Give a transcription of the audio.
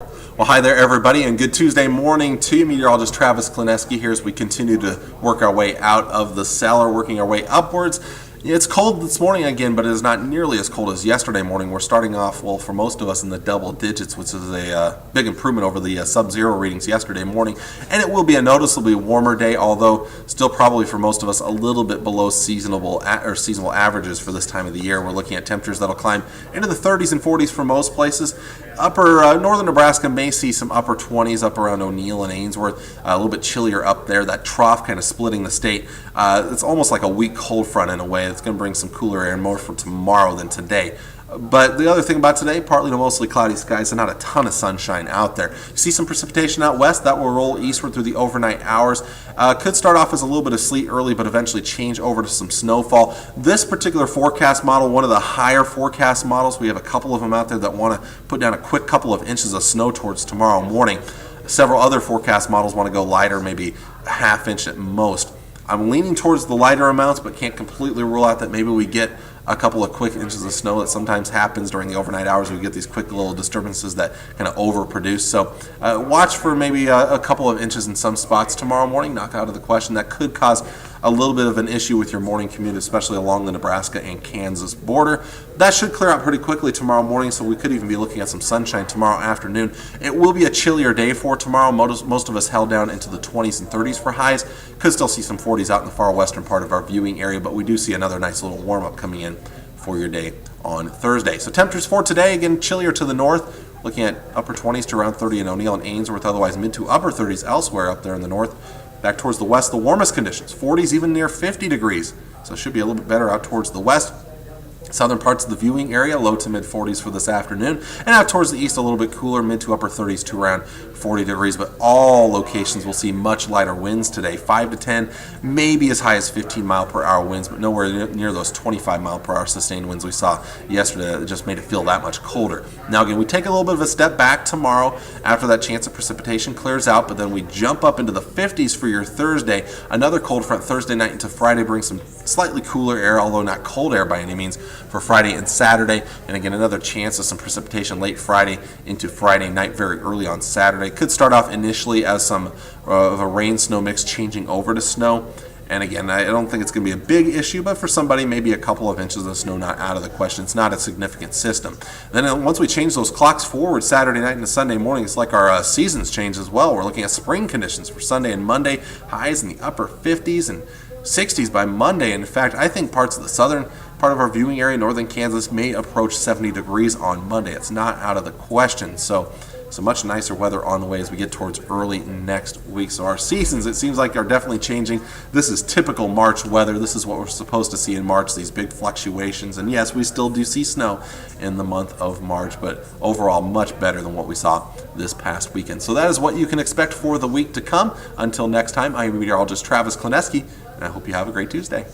Well, hi there, everybody, and good Tuesday morning to you. Meteorologist Travis Klineski here as we continue to work our way out of the cellar, working our way upwards. It's cold this morning again, but it is not nearly as cold as yesterday morning. We're starting off, well, for most of us, in the double digits, which is a big improvement over the sub-zero readings yesterday morning. And it will be a noticeably warmer day, although still probably for most of us a little bit below seasonal averages for this time of the year. We're looking at temperatures that'll climb into the 30s and 40s for most places. Upper northern Nebraska may see some upper 20s up around O'Neill and Ainsworth, a little bit chillier up there. That trough kind of splitting the state. It's almost like a weak cold front in a way. It's going to bring some cooler air, more for tomorrow than today. But the other thing about today, partly to mostly cloudy skies and not a ton of sunshine out there. You see some precipitation out west. That will roll eastward through the overnight hours. Could start off as a little bit of sleet early, but eventually change over to some snowfall. This particular forecast model, one of the higher forecast models, we have a couple of them out there that want to put down a quick couple of inches of snow towards tomorrow morning. Several other forecast models want to go lighter, maybe a half inch at most. I'm leaning towards the lighter amounts, but can't completely rule out that maybe we get a couple of quick inches of snow. That sometimes happens during the overnight hours. We get these quick little disturbances that kind of overproduce. So watch for maybe a couple of inches in some spots tomorrow morning. Not out of the question. That could cause a little bit of an issue with your morning commute, especially along the Nebraska and Kansas border. That should clear out pretty quickly tomorrow morning, so we could even be looking at some sunshine tomorrow afternoon. It will be a chillier day for tomorrow. Most of us held down into the 20s and 30s for highs. Could still see some 40s out in the far western part of our viewing area, but we do see another nice little warm-up coming in for your day on Thursday. So temperatures for today, again, chillier to the north. Looking at upper 20s to around 30 in O'Neill and Ainsworth, otherwise mid to upper 30s elsewhere up there in the north. Back towards the west, the warmest conditions, 40s even near 50 degrees. So it should be a little bit better out towards the west. Southern parts of the viewing area, low to mid 40s for this afternoon. And out towards the east, a little bit cooler, mid to upper 30s to around 40 degrees. But all locations will see much lighter winds today, 5 to 10, maybe as high as 15 mile per hour winds, but nowhere near those 25 mile per hour sustained winds we saw yesterday. That just made it feel that much colder. Now again, we take a little bit of a step back tomorrow after that chance of precipitation clears out, but then we jump up into the 50s for your Thursday. Another cold front Thursday night into Friday brings some slightly cooler air, although not cold air by any means, for Friday and Saturday. And again, another chance of some precipitation late Friday into Friday night, very early on Saturday. Could start off initially as some of a rain-snow mix changing over to snow. And again, I don't think it's going to be a big issue, but for somebody, maybe a couple of inches of snow not out of the question. It's not a significant system. Then once we change those clocks forward Saturday night into Sunday morning, it's like our seasons change as well. We're looking at spring conditions for Sunday and Monday, highs in the upper 50s and 60s by Monday. And in fact, I think parts of the southern part of our viewing area, northern Kansas, may approach 70 degrees on Monday. It's not out of the question. So much nicer weather on the way as we get towards early next week. So our seasons, it seems like, are definitely changing. This is typical March weather. This is what we're supposed to see in March, these big fluctuations. And yes, we still do see snow in the month of March, but overall much better than what we saw this past weekend. So that is what you can expect for the week to come. Until next time, I am meteorologist Travis Klineski, and I hope you have a great Tuesday.